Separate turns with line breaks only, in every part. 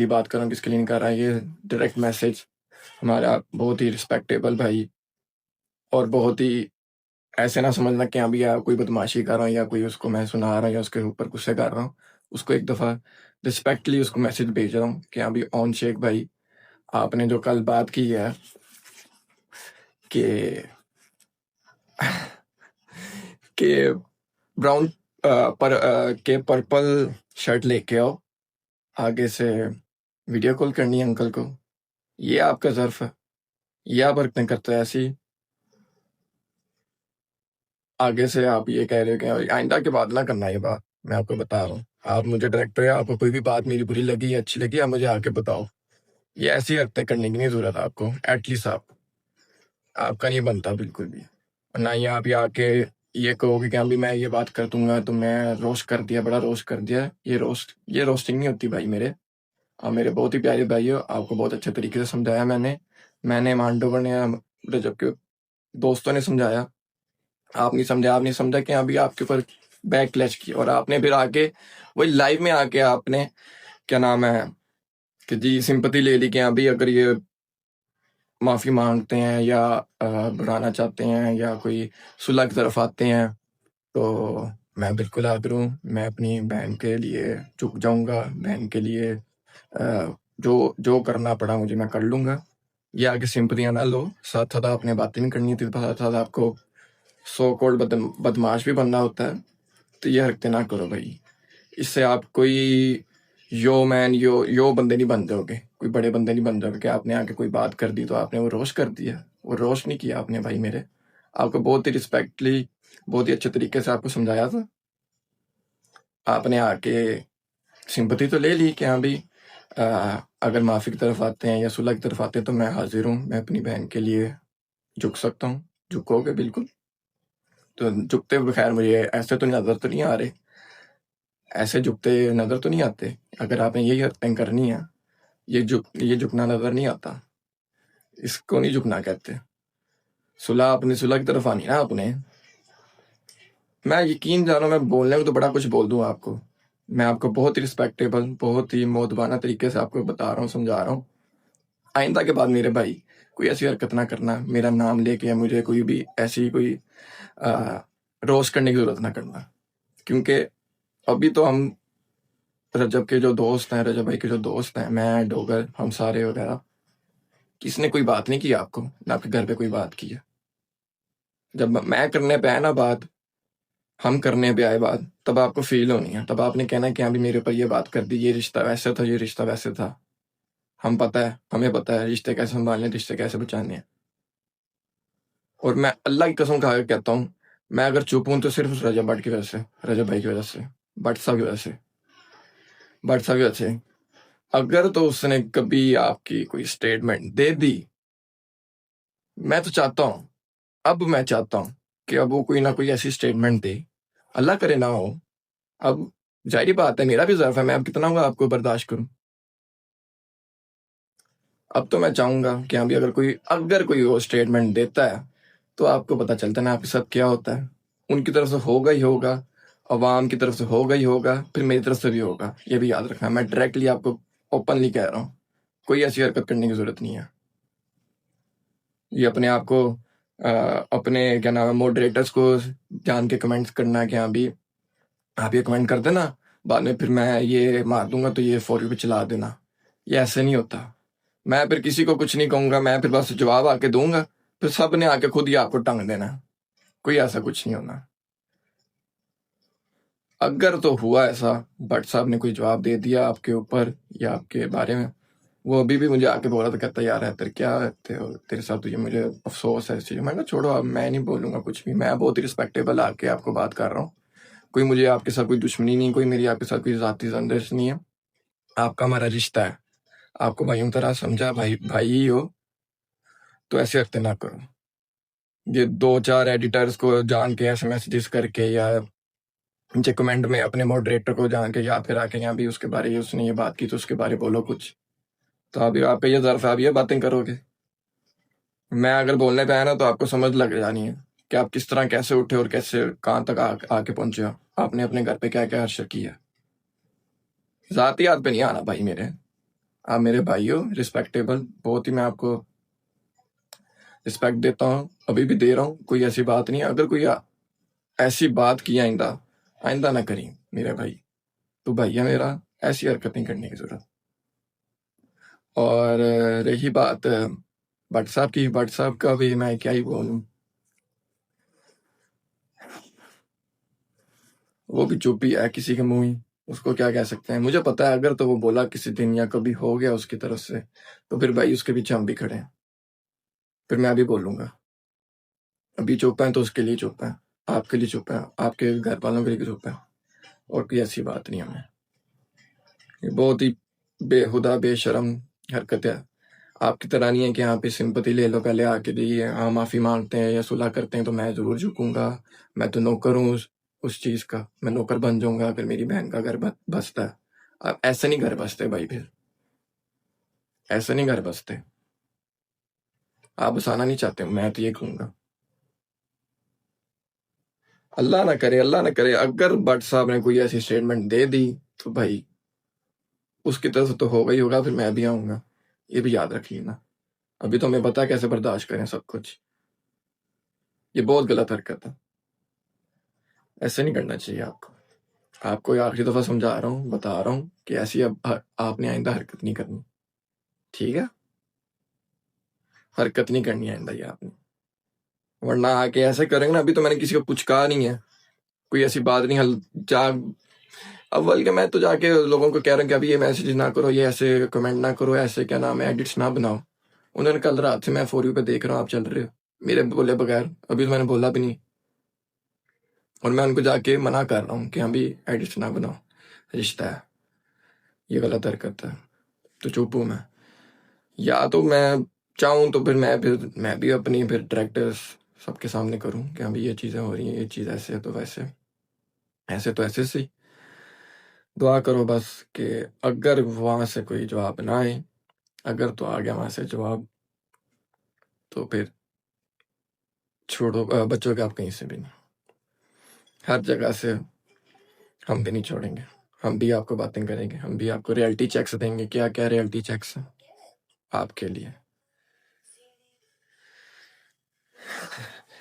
की बात कर रहा हूँ, किसके लिए नहीं कर रहा, ये डायरेक्ट मैसेज हमारा बहुत ही रिस्पेक्टेबल भाई, और बहुत ही ऐसे ना समझना कि अभी या कोई बदमाशी कर रहा हूँ या कोई उसको मैं सुना रहा हूँ या उसके ऊपर गुस्से कर रहा हूँ। उसको एक दफ़ा रिस्पेक्टली उसको मैसेज भेज रहा हूँ कि अभी ऑन शेख भाई, आपने जो कल बात की है कि कि ब्राउन के पर्पल शर्ट लेके आओ, आगे से वीडियो कॉल करनी है अंकल को, ये आपका ज़र्फ है, ये आप हरकतें करते हैं ऐसी। आगे से आप ये कह रहे हो कि आइंदा के बाद ना करना ये बात, मैं आपको बता रहा हूँ। आप मुझे डायरेक्टर है, आपको कोई भी बात मेरी बुरी लगी या अच्छी लगी, आप मुझे आके बताओ। ये ऐसी हरकतें करने की नहीं ज़रूरत आपको, एटलीस्ट आपका नहीं बनता बिल्कुल भी। और ना ही आप ये आके ये कहोगे कि अभी मैं ये बात कर दूंगा तो मैं रोस्ट कर दिया, बड़ा रोस्ट कर दिया। ये रोस्टिंग नहीं होती भाई मेरे। आप मेरे बहुत ही प्यारे भाई हो, आपको बहुत अच्छे तरीके से समझाया मैंने मांडोवर ने, रजब के दोस्तों ने समझाया। आप नहीं समझा कि अभी आपके ऊपर बैक क्लच की, और आपने फिर आके वही लाइव में आके आपने क्या नाम है कि जी सिंपैथी ले ली कि अभी अगर ये माफ़ी मांगते हैं या बुलाना चाहते हैं या कोई सुलह की तरफ आते हैं तो मैं बिल्कुल हाज़िर हूँ। मैं अपनी बहन के लिए झुक जाऊँगा, बहन के लिए जो करना पड़ा मुझे मैं कर लूँगा। ये आगे सिंपैथियाँ ना लो, साथ-साथ आपने बातें भी करनी थी, साथ-साथ आपको सो कॉल्ड बदमाश भी बनना होता है, तो ये हरकतें ना करो भाई। इससे आप कोई यो बंदे नहीं बन जाओगे, कोई बड़े बंदे नहीं बन जाओगे कि आपने आके कोई बात कर दी तो आपने वो रोस्ट कर दिया। वो रोस्ट नहीं किया आपने भाई मेरे। आपको बहुत ही रिस्पेक्टली, बहुत ही अच्छे तरीके से आपको समझाया था। आपने आके सिंपैथी तो ले ली कि हाँ भाई, अगर माफ़ी की तरफ आते हैं या सुलह की तरफ आते हैं तो मैं हाज़िर हूँ, मैं अपनी बहन के लिए झुक सकता हूँ। झुकोगे बिल्कुल? तो झुकते हुए खैर मुझे ऐसे तो नज़र तो नहीं आ रहे, ऐसे झुकते नज़र तो नहीं आते। अगर आपने यही हरकतें करनी है, ये झुकना नज़र नहीं आता, इसको नहीं झुकना कहते। सुलह की तरफ आनी ना आपने। मैं यकीन जानो, मैं बोलने को तो बड़ा कुछ बोल दूँ आपको। मैं आपको बहुत ही रिस्पेक्टेबल, बहुत ही मोहतबाना तरीके से आपको बता रहा हूँ, समझा रहा हूँ। आइंदा के बाद मेरे भाई कोई ऐसी हरकत ना करना, मेरा नाम लेके या मुझे कोई भी ऐसी कोई रोस्ट करने की ज़रूरत ना करना। क्योंकि अभी तो हम रजब के जो दोस्त हैं, रजब भाई के जो दोस्त हैं, मैं, डोगर, हम सारे वगैरह, किसने कोई बात नहीं की आपको, ना आपके घर पे कोई बात की है। जब मैं करने पे आया ना बात, हम करने पे आए बात, तब आपको फील होनी है। तब आपने कहना है कि हाँ भी मेरे ऊपर ये बात कर दी, ये रिश्ता वैसे था, ये रिश्ता वैसे था। हमें पता है रिश्ते कैसे संभालने, रिश्ते कैसे बचाने हैं। और मैं अल्लाह की कसम खा के कहता हूँ, मैं अगर चुप हूँ तो सिर्फ रजब भट्ट की वजह से, रजब भाई की वजह से, भट्ट साहब की वजह से, भट्ट साहब की वजह से। अगर तो उसने कभी आपकी कोई स्टेटमेंट दे दी, मैं तो चाहता हूँ, अब मैं चाहता हूँ कि अब वो कोई ना कोई ऐसी स्टेटमेंट दे, अल्लाह करे ना हो। अब जाहिर बात है, मेरा भी ज़र्फ है, मैं अब कितना हुआ आपको बर्दाश्त करूँ। अब तो मैं चाहूँगा कि हाँ भी अगर कोई वो स्टेटमेंट देता है तो आपको पता चलता है ना आपके साथ क्या होता है। उनकी तरफ से होगा ही होगा, अवाम की तरफ से होगा ही होगा, फिर मेरी तरफ से भी होगा। ये भी याद रखना, मैं डायरेक्टली आपको ओपनली कह रहा हूँ, कोई ऐसी हरकत करने की ज़रूरत नहीं है। ये अपने आप को अपने क्या नाम है मॉडरेटर्स को जान के कमेंट्स करना कि हाँ भी आप ये कमेंट कर देना, बाद में फिर मैं ये मार दूंगा तो ये फॉर यू पे चला देना। ये ऐसे नहीं होता। मैं फिर किसी को कुछ नहीं कहूँगा, मैं फिर बस जवाब आके दूंगा, फिर सब ने आके खुद ही आपको टंग देना। कोई ऐसा कुछ नहीं होना। अगर तो हुआ ऐसा, भट्ट साहब ने कोई जवाब दे दिया आपके ऊपर या आपके बारे में, वो अभी भी मुझे आके बोला था, कहता यार है तेरे क्या तेरे साथ, तुझे मुझे अफसोस है इस चीज़। मैंने कहा छोड़ो, अब मैं नहीं बोलूँगा कुछ भी, मैं बहुत ही रिस्पेक्टेबल आके आपको बात कर रहा हूँ। कोई मुझे आपके साथ कोई दुश्मनी नहीं, कोई मेरी आपके साथ कोई ज़ाती रंजिश नहीं है। आपका हमारा रिश्ता है, आपको भाइयों की तरह समझा, भाई भाई ही हो, तो ऐसे हरकतें ना करो। ये 2-4 एडिटर्स को जान के ऐसे मैसेजेस करके या नीचे कमेंट में अपने मॉडरेटर को जान के या फिर आके यहाँ भी उसके बारे में उसने ये बात की तो उसके बारे में बोलो कुछ, तो अभी आप पे ये ज़र्फ है, आप ये बातें करोगे। मैं अगर बोलने पे आया ना तो आपको समझ लग जानी है कि आप किस तरह कैसे उठे और कैसे कहाँ तक आके पहुंचे हो। आपने अपने घर पे क्या क्या हर्षर किया। ज़ातियात पे नहीं आना भाई मेरे। आप मेरे भाई हो, रिस्पेक्टेबल, बहुत ही मैं आपको रिस्पेक्ट देता हूँ, अभी भी दे रहा हूँ, कोई ऐसी बात नहीं है। अगर कोई ऐसी बात की आइंदा आइंदा ना करी मेरे भाई, तो भैया मेरा ऐसी हरकत नहीं करने की जरूरत। और रही बात भट्ट साहब की, भट्ट साहब का भी मैं क्या ही बोलूं, वो भी चुप ही है किसी के मुंह ही, उसको क्या कह सकते हैं। मुझे पता है अगर तो वो बोला किसी दिन या कभी हो गया उसकी तरफ से, तो फिर भाई उसके पीछे हम भी खड़े हैं, फिर मैं भी बोलूंगा। अभी चुप है तो उसके लिए चुप है, आपके लिए चुप है, आपके घर वालों के लिए चुप है, और कोई ऐसी बात नहीं हमें। ये बहुत ही बेहुदा बेशरम हरकत है। आपकी तरह नहीं है कि यहाँ पे सिंपति ले लो पहले आके दी, हाँ माफी मांगते हैं या सुलह करते हैं तो मैं जरूर झुकूंगा। मैं तो नौकर हूँ उस चीज का, मैं नौकर बन जाऊंगा अगर मेरी बहन का घर बसता है। अब ऐसे नहीं घर बसते भाई, फिर ऐसे नहीं घर बसते। आप बसाना नहीं चाहते, मैं तो ये कहूंगा। अल्लाह ना करे, अल्लाह ना करे, अगर भट्ट साहब ने कोई ऐसी स्टेटमेंट दे दी तो भाई उसकी तरफ तो होगा ही होगा, फिर मैं भी आऊंगा, ये भी याद रखिए ना। अभी तो हमें पता है कैसे बर्दाश्त करें सब कुछ। ये बहुत गलत हरकत है, ऐसे नहीं करना चाहिए आपको। आपको ये आखिरी दफा समझा रहा हूँ, बता रहा हूँ कि ऐसी अब आपने आइंदा हरकत नहीं करनी, ठीक है? हरकत नहीं करनी आइंदा ये आपने, वरना आके ऐसे करेंगे ना। अभी तो मैंने किसी को कुछ कहा नहीं है, कोई ऐसी बात नहीं। हल जा अव्वल के मैं तो जाके लोगों को कह रहा हूँ कि अभी ये मैसेज ना करो, ये ऐसे कमेंट ना करो, ऐसे क्या नाम है एडिट्स ना बनाओ। उन्होंने कल रात से मैं फॉर यू पे देख रहा हूँ आप चल रहे हो मेरे बोले बगैर, अभी तो मैंने बोला भी नहीं, और मैं उनको जाके मना कर रहा हूँ कि अभी एडिट्स ना बनाओ, रिश्ता है, ये गलत हरकत है। तो चुप हूँ मैं। या तो मैं चाहूँ तो फिर मैं भी अपनी फिर डायरेक्टर्स सबके सामने करूँ कि अभी ये चीज़ें हो रही हैं, ये चीज़ ऐसे है तो वैसे, ऐसे तो ऐसे से। दुआ करो बस कि अगर वहां से कोई जवाब ना आए, अगर तो आ गया वहां से जवाब, तो फिर छोड़ो, बच्चों के आप कहीं से भी नहीं, हर जगह से हम भी नहीं छोड़ेंगे। हम भी आपको बातें करेंगे, हम भी आपको रियलिटी चेक्स देंगे। क्या क्या रियलिटी चेक्स है आपके लिए,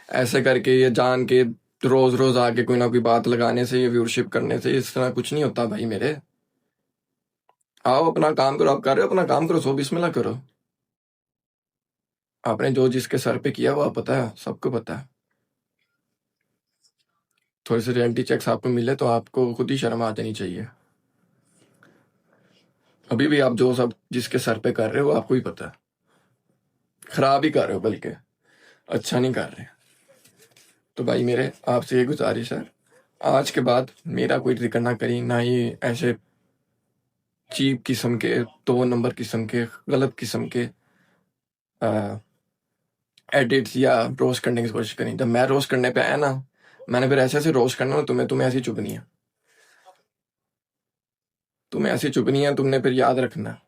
ऐसे करके ये जान के रोज रोज आके कोई ना कोई बात लगाने से, ये व्यूअरशिप करने से इस तरह कुछ नहीं होता भाई मेरे। आओ अपना काम करो, आप कर रहे हो अपना काम करो, सो बिस्मिल्लाह करो। आपने जो जिसके सर पे किया वो पता है, सबको पता है। थोड़े से रियलिटी चेक्स आपको मिले तो आपको खुद ही शर्म आ जानी चाहिए। अभी भी आप जो सब जिसके सर पे कर रहे हो आपको ही पता है, खराब ही कर रहे हो, बल्कि अच्छा नहीं कर रहे। तो भाई मेरे आपसे ये गुजारिश है, आज के बाद मेरा कोई जिक्र ना करी, ना ही ऐसे चीप किस्म के, 2 नंबर किस्म के, गलत किस्म के एडिट्स या रोस्ट करने की कोशिश करी। जब मैं रोस्ट करने पे आया ना, मैंने फिर ऐसे ऐसे रोस्ट करना ना, तुम्हें ऐसी चुभनी है, तुम्हें ऐसी चुभनी है, तुमने फिर याद रखना।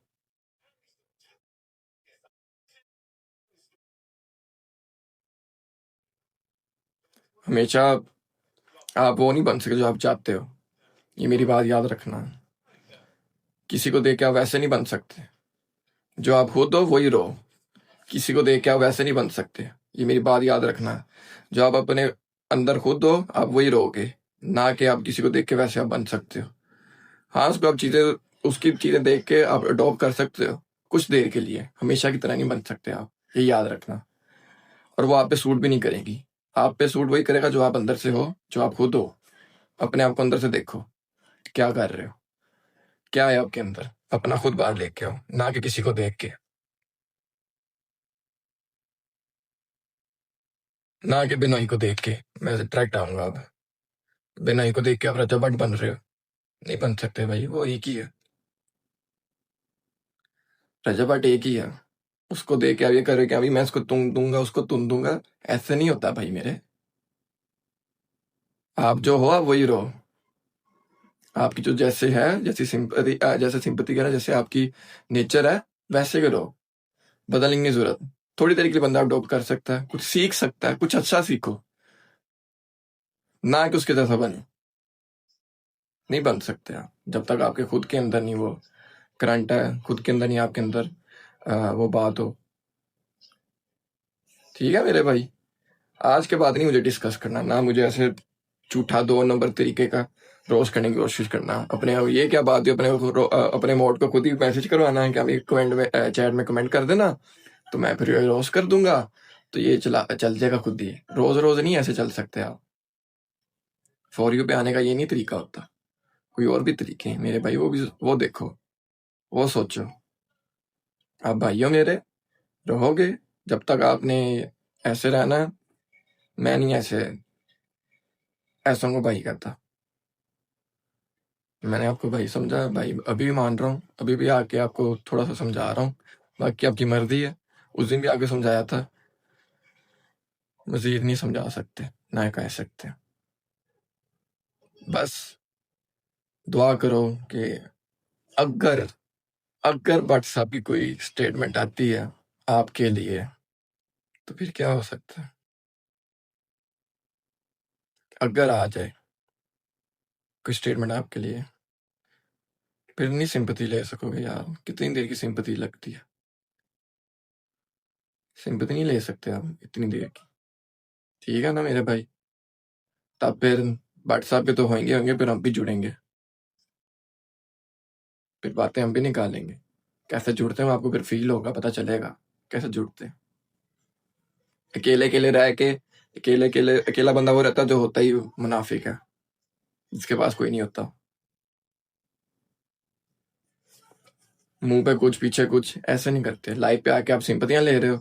हमेशा आप वो नहीं बन सकते जो आप चाहते हो, ये मेरी बात याद रखना। किसी को देख के आप वैसे नहीं बन सकते, जो आप खुद हो वही रहो। किसी को देख के आप वैसे नहीं बन सकते, ये मेरी बात याद रखना। जो आप अपने अंदर खुद हो आप वही रहोगे, ना कि आप किसी को देख के वैसे आप बन सकते हो। हाँ, उसको आप चीजें, उसकी चीजें देख के आप अडॉप्ट कर सकते हो कुछ देर के लिए, हमेशा की तरह नहीं बन सकते आप, ये याद रखना। और वो आप पे सूट भी नहीं करेगी। आप पे सूट वही करेगा जो आप अंदर से हो, जो आप खुद हो। अपने आप को अंदर से देखो, क्या कर रहे हो, क्या है आपके अंदर, अपना खुद बाहर लेके आओ, ना कि किसी को देख के, ना कि बिनोई को देख के। मैं डायरेक्ट आऊंगा अब, बिनोई को देख के आप रजा भट्ट बन रहे हो, नहीं बन सकते भाई, वो एक ही है, रजा भट्ट एक ही है। उसको देख के आप ये करे कि अभी मैं इसको तुम दूंगा, उसको तुम दूंगा, ऐसे नहीं होता भाई मेरे। आप जो हो आप वही रहो, आपकी जो जैसे है, जैसे सिंपति करा, जैसे आपकी नेचर है वैसे करो, बदलने की जरूरत। थोड़ी देर के लिए बंदा अडॉप्ट कर सकता है, कुछ सीख सकता है, कुछ अच्छा सीखो, ना कि उसके जैसा बने। नहीं बन सकते आप जब तक आपके खुद के अंदर नहीं वो करंट है, खुद के अंदर नहीं आपके अंदर वो बात हो। ठीक है मेरे भाई, आज के बाद नहीं मुझे डिस्कस करना, ना मुझे ऐसे झूठा 2 नंबर तरीके का रोस्ट करने की कोशिश करना। अपने ये क्या बात है, अपने मोड को खुद ही मैसेज करवाना है कि अभी कमेंट में चैट में कमेंट कर देना, तो मैं फिर रोस्ट कर दूंगा, तो ये चल जाएगा खुद ही। रोज रोज नहीं ऐसे चल सकते आप। फॉर यू पे आने का ये नहीं तरीका होता, कोई और भी तरीके हैं मेरे भाई, वो देखो, वो सोचो। आप भाइयों मेरे रहोगे जब तक आपने ऐसे रहना है। मैं नहीं ऐसा को भाई करता। मैंने आपको भाई समझा भाई, अभी भी मान रहा हूँ, अभी भी आके आपको थोड़ा सा समझा रहा हूँ, बाकी आपकी मर्जी है। उस दिन भी आके समझाया था, मजीद नहीं समझा सकते, ना कह सकते। बस दुआ करो कि अगर अगर व्हाट्सएप की कोई स्टेटमेंट आती है आपके लिए, तो फिर क्या हो सकता है? अगर आ जाए कोई स्टेटमेंट आपके लिए, फिर नहीं सिंपैथी ले सकोगे यार। कितनी देर की सिंपैथी लगती है? सिंपैथी नहीं ले सकते आप इतनी देर की। ठीक है ना मेरे भाई? तब फिर व्हाट्सएप पे तो होंगे होंगे, फिर हम भी जुड़ेंगे, फिर बातें हम भी निकालेंगे। कैसे जुड़ते हैं आपको फिर फील होगा, पता चलेगा कैसे जुड़ते हैं। अकेले अकेले रह के अकेला बंदा वो रहता है जो होता ही मुनाफिक है, जिसके पास कोई नहीं होता। मुंह पे कुछ पीछे कुछ ऐसे नहीं करते। लाइव पे आके आप सिंपतियां ले रहे हो,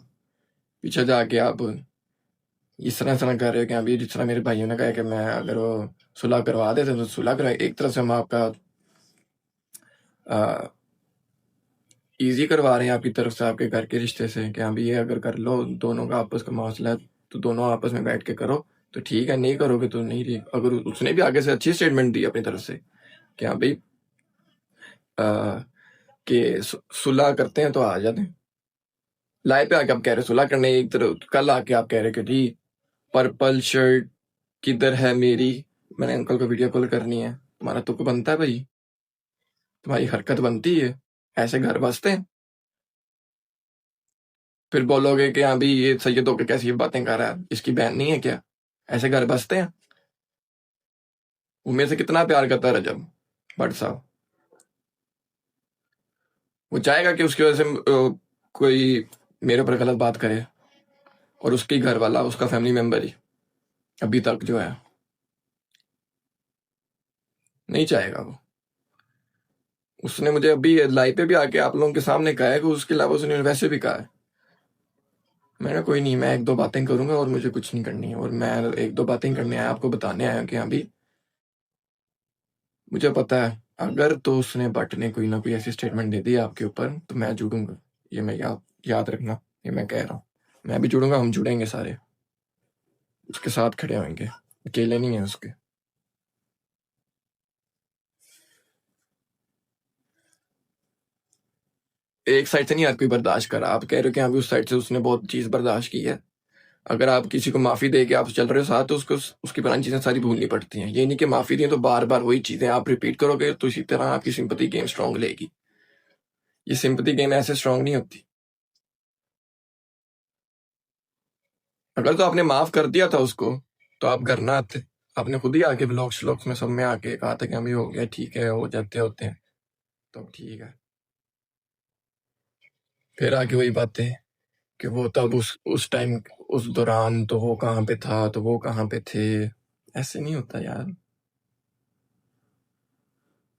पीछे जाके आप इस तरह कर रहे हो कि अभी जिस तरह मेरे भाइयों ने कहा कि मैं अगर वो सुलह करवा देते तो सुलह करवा। एक तरह से हम आपका ईजी करवा रहे हैं आपकी तरफ से, आपके घर के रिश्ते से, कि अभी ये अगर कर लो, दोनों का आपस का मसला है तो दोनों आपस में बैठ के करो, तो ठीक है। नहीं करोगे तो नहीं रही। अगर उसने भी आगे से अच्छी स्टेटमेंट दी अपनी तरफ से कि हाँ भाई कि सुलह करते हैं, तो आ जाते हैं। लाइव पे आके आप कह रहे सुलह करने, एक तरह कल आके आप कह रहे कि जी पर्पल शर्ट किधर है मेरी, मैंने अंकल को वीडियो कॉल करनी है। तुम्हारा तुक बनता है भाई, तुम्हारी हरकत बनती है, ऐसे घर बसते हैं। फिर बोलोगे कि हाँ भाई ये सैयद होके कैसी बातें कर रहा है, इसकी बहन नहीं है क्या? ऐसे घर बसते हैं। वो मेरे से कितना प्यार करता है रजब भट्ट साहब। वो चाहेगा कि उसकी वजह से कोई मेरे ऊपर गलत बात करे, और उसकी घर वाला, उसका फैमिली मेंबर ही अभी तक जो है नहीं चाहेगा वो। उसने मुझे अभी लाइव पे भी आके आप लोगों के सामने कहा है कि उसके अलावा उसने वैसे भी कहा है। मैंने कोई नहीं, मैं 1-2 बातें करूंगा और मुझे कुछ नहीं करनी है, और मैं 1-2 बातें करने आया, आपको बताने आया कि हाँ भाई मुझे पता है अगर तो उसने भट्ट ने कोई ना कोई ऐसी स्टेटमेंट दे दी आपके ऊपर, तो मैं जुड़ूंगा। ये मैं याद रखना, ये मैं कह रहा हूँ। मैं भी जुड़ूंगा, हम जुड़ेंगे सारे, उसके साथ खड़े होंगे, अकेले नहीं है उसके। एक साइड से नहीं हर कोई बर्दाश्त करा। आप कह रहे हो कि हाँ भी उस साइड से उसने बहुत चीज बर्दाश्त की है। अगर आप किसी को माफी दे के आप चल रहे हो साथ, तो उसको उसकी पुरानी चीजें सारी भूलनी पड़ती हैं। ये नहीं कि माफी दी तो बार बार वही चीजें आप रिपीट करोगे, तो इसी तरह आपकी सिंपैथी गेम स्ट्रांग लेगी। ये सिंपैथी गेम ऐसे स्ट्रांग नहीं होती। अगर तो आपने माफ कर दिया था उसको, तो आप घर ना आते। आपने खुद ही आके ब्लॉग्स श्लॉग्स में सब में आके कहा था कि हमें हो गया, ठीक है, हो जाते होते हैं, तो ठीक है। फिर आके वही बातें कि वो तब उस टाइम, उस दौरान तो वो कहाँ पे था, तो वो कहाँ पे थे। ऐसे नहीं होता यार।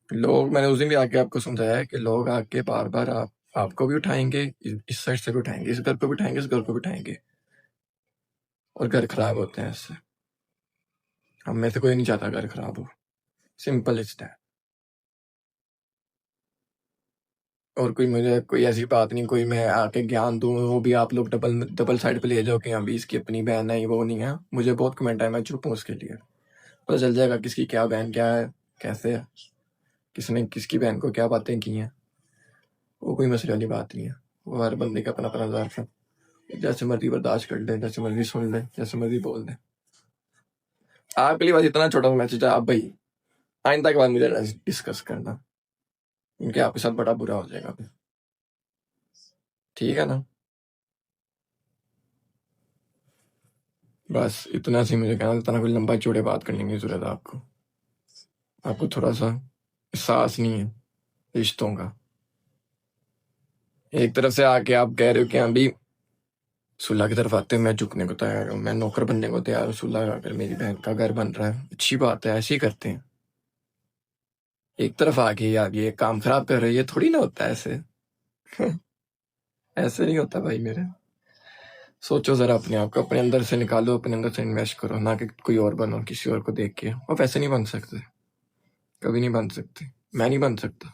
लोग, मैंने उस दिन भी आके आपको समझाया है कि लोग आके बार बार आपको भी उठाएंगे, इस साइड से भी उठाएंगे, इस घर को भी उठाएंगे, इस घर को भी उठाएंगे, और घर खराब होते हैं ऐसे। हम में से कोई नहीं चाहता घर खराब हो। Simple is that. और कोई मुझे कोई ऐसी बात नहीं, कोई मैं आके ज्ञान दूं, वो भी आप लोग डबल डबल साइड पे ले जाओ कि अभी इसकी अपनी बहन है, वो नहीं है। मुझे बहुत कमेंट आए, मैं चुप हूँ उसके लिए। पता चल जाएगा किसकी क्या बहन क्या है, कैसे है, किसने किसकी बहन को क्या बातें की हैं। वो कोई मसले वाली बात नहीं है। वो हर बंदे का अपना अपना ज़र्फ है, जैसे मर्जी बर्दाश्त कर ले, जैसे मर्जी सुन ले, जैसे मर्जी बोल दे। आपके लिए बस इतना छोटा सा मैसेज है, आप भाई आइंदा के बाद मुझे डिस्कस करना, क्योंकि आपके साथ बड़ा बुरा हो जाएगा फिर। ठीक है ना? बस इतना सी मुझे कहना, इतना कोई लंबा चौड़े बात करने की जरूरत है आपको। आपको थोड़ा सा एहसास नहीं है रिश्तों का। एक तरफ से आके आप कह रहे हो कि अभी सुलह की तरफ आते हैं, मैं झुकने को तैयार हूँ, मैं नौकर बनने को तैयार हूँ, सुलह अगर मेरी बहन का घर बन रहा है, अच्छी बात है, ऐसे ही करते हैं। एक तरफ आके आप ये काम खराब कर रहे हो, ये थोड़ी ना होता है ऐसे। ऐसे नहीं होता भाई मेरे। सोचो जरा अपने आप को, अपने अंदर से निकालो, अपने अंदर से इन्वेस्ट करो, ना कि कोई और बनो किसी और को देख के। और वैसे नहीं बन सकते, कभी नहीं बन सकते। मैं नहीं बन सकता,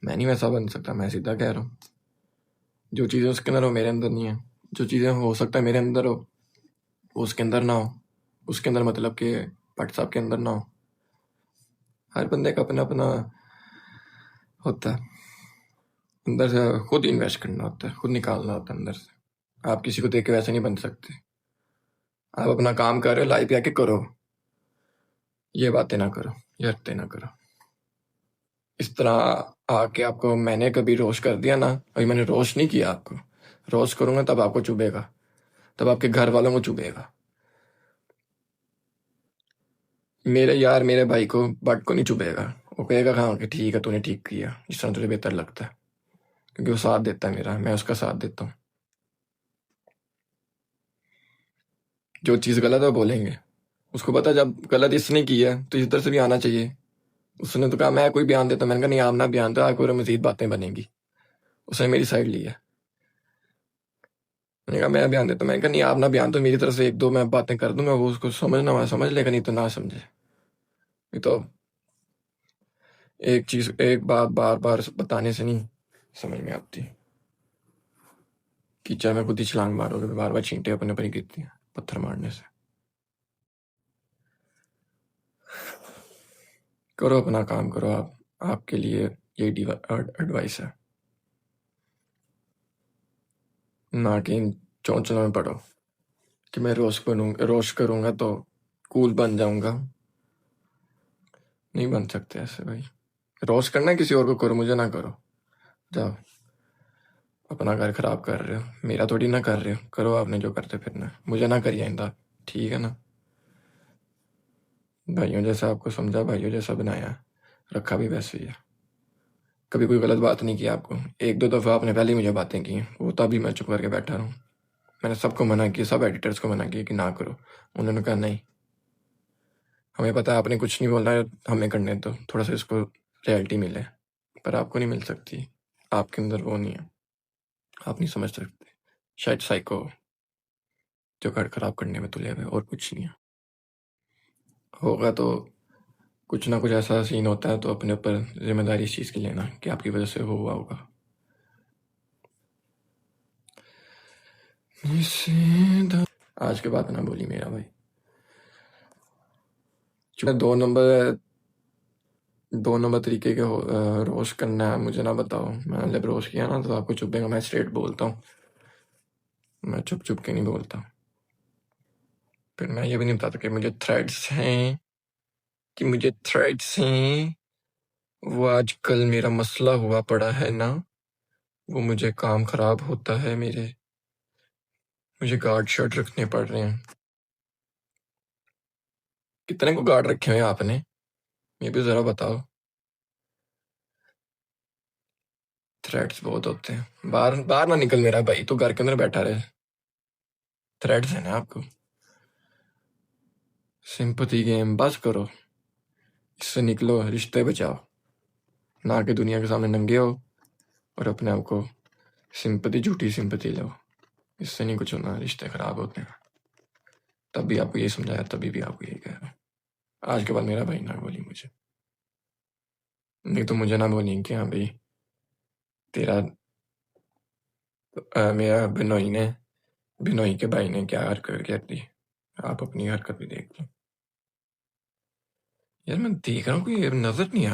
मैं नहीं वैसा बन सकता, मैं सीधा कह रहा हूँ। जो चीज़ें उसके अंदर हो मेरे अंदर नहीं है, जो चीज़ें हो सकता है मेरे अंदर हो वो उसके अंदर ना हो। उसके अंदर मतलब कि भट्ट साहब के अंदर ना हो। हर बंदे का अपना अपना होता है, अंदर से खुद इन्वेस्ट करना होता है, खुद निकालना होता है अंदर से। आप किसी को देख के वैसे नहीं बन सकते। आप अपना काम कर रहे हो, लाइफ आके करो, ये बातें ना करो, ये हरकतें ना करो। इस तरह आके आपको मैंने कभी रोस्ट कर दिया ना, अभी मैंने रोस्ट नहीं किया आपको, रोस्ट करूंगा तब आपको चुभेगा, तब आपके घर वालों को चुभेगा। मेरे यार मेरे भाई को बट को नहीं चुभेगा, वो कहेगा हाँ कि ठीक है तूने ठीक किया, जिस तरह तुझे बेहतर लगता है, क्योंकि वो साथ देता है मेरा, मैं उसका साथ देता हूँ। जो चीज़ गलत है वो बोलेंगे, उसको पता जब गलत इसने की है तो इधर से भी आना चाहिए। उसने तो कहा मैं कोई बयान देता, मैंने कहा नहीं आप ना बयान दो, आपको मजीद बातें बनेंगी। उसने मेरी साइड ली है, मैंने कहा मैं बयान देता, मैंने कहा नहीं आप ना बयान दो, मेरी तरफ से एक दो मैं बातें कर दूंगा, वो उसको समझना वहाँ समझ लेगा, नहीं तो ना समझे। ये तो एक चीज एक बात बार बार बताने से नहीं समझ में आती। कीचड़ में खुद ही छलांग मारोगे, बार बार छींटे अपने पर ही गिरती हैं पत्थर मारने से। करो अपना काम करो आप, आपके लिए यही एडवाइस है, ना कि इन चौंचलों में पड़ो कि मैं रोस्ट करूंगा तो कूल बन जाऊंगा। नहीं बन सकते ऐसे भाई। रोस्ट करना है किसी और को करो, मुझे ना करो। जाओ, अपना घर खराब कर रहे हो, मेरा थोड़ी ना कर रहे हो, करो आपने जो करते फिरना है, मुझे ना करिए आइंदा, ठीक है ना? भाइयों जैसा आपको समझा, भाइयों जैसा बनाया, रखा भी वैसे ही है। कभी कोई गलत बात नहीं की आपको, एक दो दफ़ा आपने पहले ही मुझे बातें की, वो तभी मैं चुप करके बैठा हूँ। मैंने सबको मना किया, सब एडिटर्स को मना किया कि ना करो, उन्होंने कहा नहीं, हमें पता है आपने कुछ नहीं बोलना है, हमें करने दो, थोड़ा सा इसको रियलिटी मिले, पर आपको नहीं मिल सकती, आपके अंदर वो नहीं है, आप नहीं समझ सकते। शायद साइको हो, जो घर खराब करने में तुले हुए, और कुछ नहीं है। होगा तो कुछ ना कुछ ऐसा सीन होता है तो अपने ऊपर जिम्मेदारी इस चीज़ की लेना कि आपकी वजह से हुआ होगा। आज के बाद ना बोली मेरा भाई, चूंकि दो नंबर तरीके के रोस्ट करना है, मुझे ना बताओ। मैंने जब रोस्ट किया ना तो आपको चुभेगा, मैं स्ट्रेट बोलता हूँ, मैं चुप चुप के नहीं बोलता। फिर मैं ये भी नहीं बताता कि मुझे थ्रेड्स हैं, वो आजकल मेरा मसला हुआ पड़ा है ना, वो मुझे काम खराब होता है मेरे, मुझे गार्ड शर्ट रखने पड़ रहे हैं। कितने को गार्ड रखे हुए हैं आपने, ये भी जरा बताओ। थ्रेड्स बहुत होते हैं, बाहर बाहर ना निकल मेरा भाई, तो घर के अंदर बैठा रहे। थ्रेड्स है ना आपको, सिंपथी गेम बस करो, इससे निकलो, रिश्ते बचाओ, ना कि दुनिया के सामने नंगे हो और अपने आप को सिंपथी, झूठी सिंपथी लो। इससे नहीं कुछ होना, रिश्ते खराब होते हैं। तब भी आपको यही समझाया, तभी भी आपको यही कह रहा हूँ। आज के बाद मेरा भाई ना बोली मुझे, नहीं तो मुझे ना बोली कि हाँ भाई तेरा मेरा बिनोई के भाई ने क्या हरकत कर दी। आप अपनी हरकत भी देख लो यार, मैं देख रहा हूँ कोई नजर नहीं आ रहा।